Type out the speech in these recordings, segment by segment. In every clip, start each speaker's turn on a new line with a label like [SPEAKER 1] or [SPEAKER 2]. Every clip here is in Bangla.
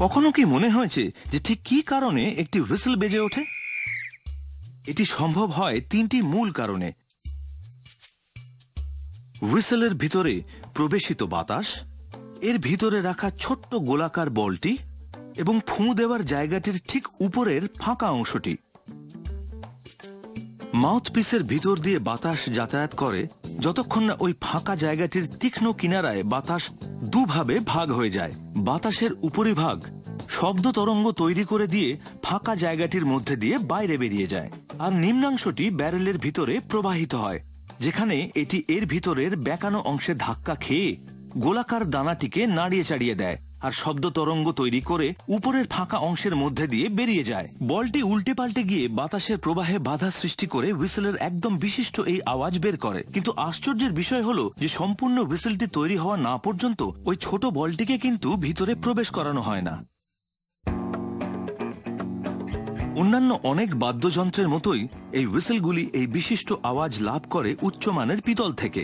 [SPEAKER 1] কখনো কি মনে হয়েছে যে ঠিক কি কারণে একটি হুইসেল বেজে ওঠে? এটি সম্ভব হয় তিনটি মূল কারণে। হুইসেলের ভিতরে প্রবেশিত বাতাস, এর ভিতরে রাখা ছোট্ট গোলাকার বলটি এবং ফুঁ দেওয়ার জায়গাটির ঠিক উপরের ফাঁকা অংশটি। মাউথপিসের ভিতর দিয়ে বাতাস যাতায়াত করে যতক্ষণ না ওই ফাঁকা জায়গাটির তীক্ষ্ণ কিনারায় বাতাস দুভাবে ভাগ হয়ে যায়। বাতাসের উপরিভাগ শব্দ তরঙ্গ তৈরি করে দিয়ে ফাঁকা জায়গাটির মধ্যে দিয়ে বাইরে বেরিয়ে যায়, আর নিম্নাংশটি ব্যারেলের ভিতরে প্রবাহিত হয়, যেখানে এটি এর ভিতরের বেঁকানো অংশে ধাক্কা খেয়ে গোলাকার দানাটিকে নাড়িয়ে চাড়িয়ে দেয় আর শব্দ তরঙ্গ তৈরি করে উপরের ফাঁকা অংশের মধ্যে দিয়ে বেরিয়ে যায়। বলটি উল্টে পাল্টে গিয়ে বাতাসের প্রবাহে বাধা সৃষ্টি করে হুইসেলের একদম বিশিষ্ট এই আওয়াজ বের করে। কিন্তু আশ্চর্যের বিষয় হলো যে সম্পূর্ণ হুইসেলটি তৈরি হওয়া না পর্যন্ত ওই ছোট বলটিকে কিন্তু ভিতরে প্রবেশ করানো হয় না। অন্যান্য অনেক বাদ্যযন্ত্রের মতোই এই হুইসেলগুলি এই বিশিষ্ট আওয়াজ লাভ করে উচ্চমানের পিতল থেকে।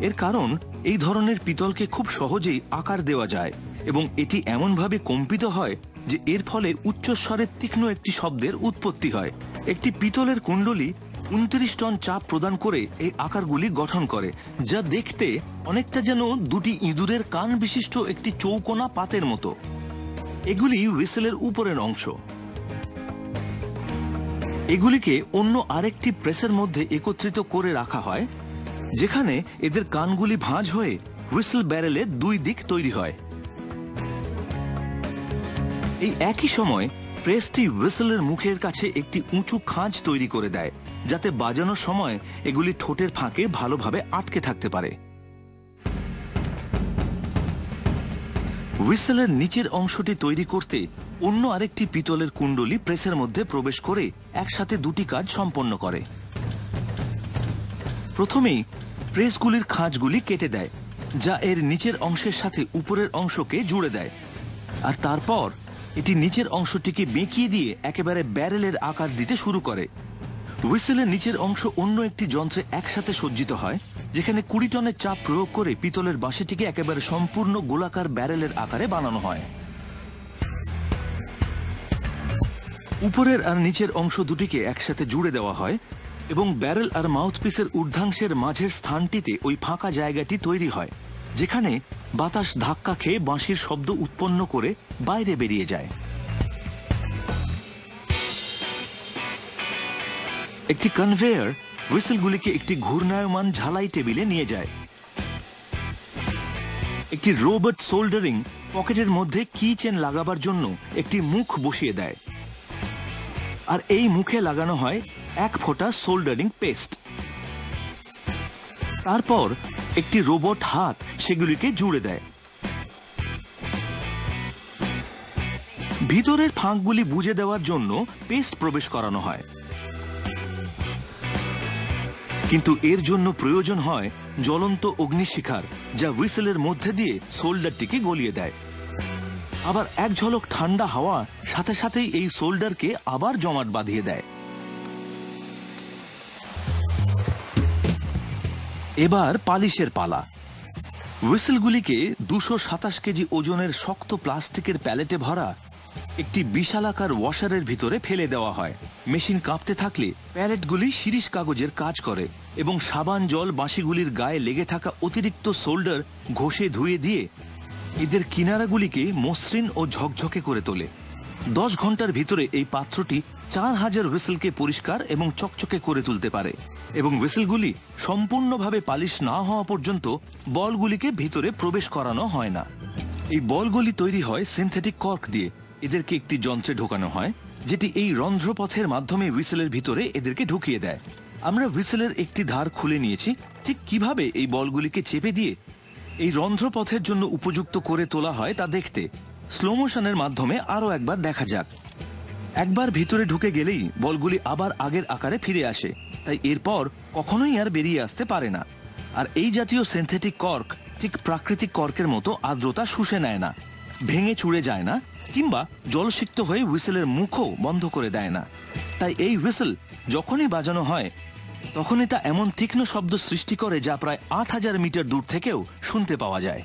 [SPEAKER 1] এর কারণ এই ধরনের পিতলকে খুব সহজেই আকার দেওয়া যায় এবং এটি এমনভাবে কম্পিত হয় যে এর ফলে উচ্চস্বরের তীক্ষ্ণ একটি শব্দের উৎপত্তি হয়। একটি পিতলের কুণ্ডলী 29 টন চাপ প্রদান করে এই আকারগুলি গঠন করে, যা দেখতে অনেকটা যেন দুটি ইঁদুরের কান বিশিষ্ট একটি চৌকোনা পাতের মতো। এগুলি হুইসেলের উপরের অংশ। এগুলিকে অন্য আরেকটি প্রেসের মধ্যে একত্রিত করে রাখা হয়, যেখানে এদের কানগুলি ভাঁজ হয়ে হুইসেল ব্যারেলের দুই দিক তৈরি হয়। এই একই সময় প্রেসটি হুইসেলের মুখের কাছে একটি উঁচু খাঁজ তৈরি করে দেয়, যাতে বাজানোর সময় এগুলি ঠোঁটের ফাঁকে ভালোভাবে আটকে থাকতে পারে। হুইসেলের নিচের অংশটি তৈরি করতে অন্য আরেকটি পিতলের কুণ্ডলী প্রেসের মধ্যে প্রবেশ করে একসাথে দুটি কাজ সম্পন্ন করে। প্রথমেই প্রেসগুলির খাঁজগুলি কেটে দেয়, যা এর নিচের অংশের সাথে উপরের অংশকে জুড়ে দেয়, আর তারপর এটি নিচের অংশটিকে বেঁকিয়ে দিয়ে একেবারে ব্যারেলের আকার দিতে শুরু করে। হুইসেলের নিচের অংশ অন্য একটি যন্ত্রে একসাথে সজ্জিত হয়, যেখানে 20 টনের চাপ প্রয়োগ করে পিতলের বাঁশিটিকে একেবারে সম্পূর্ণ গোলাকার ব্যারেলের আকারে বানানো হয়। উপরের আর নিচের অংশ দুটিকে একসাথে জুড়ে দেওয়া হয় এবং ব্যারেল আর মাউথপিসের ঊর্ধ্বাংশের মাঝের স্থানটিতে ওই ফাঁকা জায়গাটি তৈরি হয়, যেখানে বাতাস ধাক্কা খেয়ে বাঁশির শব্দ উৎপন্ন করে বাইরে বেরিয়ে যায়। একটি কনভেয়ার হুইসেলগুলিকে একটি ঘূর্ণায়মান ঝালাই টেবিলে নিয়ে যায়। একটি রোবট সোল্ডারিং পকেটের মধ্যে কি চেন লাগাবার জন্য একটি মুখ বসিয়ে দেয়, আর এই মুখে লাগানো হয় 1 ফোঁটা সোল্ডারিং পেস্ট। তারপর একটি রোবট হাত সেগুলিকে জুড়ে দেয়। ভিতরের ফাঁকগুলি বুঝে দেওয়ার জন্য পেস্ট প্রবেশ করানো হয়, কিন্তু এর জন্য প্রয়োজন হয় জ্বলন্ত অগ্নিশিখার, যা হুইসেলের মধ্যে দিয়ে সোল্ডারটিকে গলিয়ে দেয়। আবার এক ঝলক ঠান্ডা হাওয়া সাথে সাথেই এই সোল্ডারকে আবার জমাট বাঁধিয়ে দেয়। এবার পালিশের পালা। হুইসেলগুলিকে 227 কেজি ওজনের শক্ত প্লাস্টিকের প্যালেটে ভরা একটি বিশালাকার ওয়াশারের ভিতরে ফেলে দেওয়া হয়। মেশিন কাঁপতে থাকলে প্যালেটগুলি শিরিষ কাগজের কাজ করে এবং সাবান জল বাঁশিগুলির গায়ে লেগে থাকা অতিরিক্ত সোল্ডার ঘষে ধুয়ে দিয়ে এদের কিনারাগুলিকে মসৃণ ও ঝকঝকে করে তোলে। 10 ঘন্টার ভিতরে এই পাত্রটি 4000 হুইসেলকে পরিষ্কার এবং চকচকে করে তুলতে পারে, এবং হুইসেলগুলি সম্পূর্ণভাবে পালিশ না হওয়া পর্যন্ত বলগুলিকে ভিতরে প্রবেশ করানো হয় না। এই বলগুলি তৈরি হয় সিনথেটিক কর্ক দিয়ে। এদেরকে একটি যন্ত্রে ঢোকানো হয়, যেটি এই রন্ধ্রপথের মাধ্যমে হুইসেলের ভিতরে এদেরকে ঢুকিয়ে দেয়। আমরা হুইসেলের একটি ধার খুলে নিয়েছি। ঠিক কিভাবে এই বলগুলিকে চেপে দিয়ে এই রন্ধ্রপথের জন্য উপযুক্ত করে তোলা হয় তা দেখতে স্লো মোশনের মাধ্যমে আরও একবার দেখা যাক। একবার ভিতরে ঢুকে গেলেই বলগুলি আবার আগের আকারে ফিরে আসে, তাই এরপর কখনোই আর বেরিয়ে আসতে পারে না। আর এই জাতীয় সিনথেটিক কর্ক ঠিক প্রাকৃতিক কর্কের মতো আর্দ্রতা শুষে নেয় না, ভেঙে চুড়ে যায় না, কিংবা জলসিক্ত হয়ে হুইসেলের মুখও বন্ধ করে দেয় না। তাই এই হুইসেল যখনই বাজানো হয় তখনই তা এমন তীক্ষ্ণ শব্দ সৃষ্টি করে যা প্রায় 8000 মিটার দূর থেকেও শুনতে পাওয়া যায়।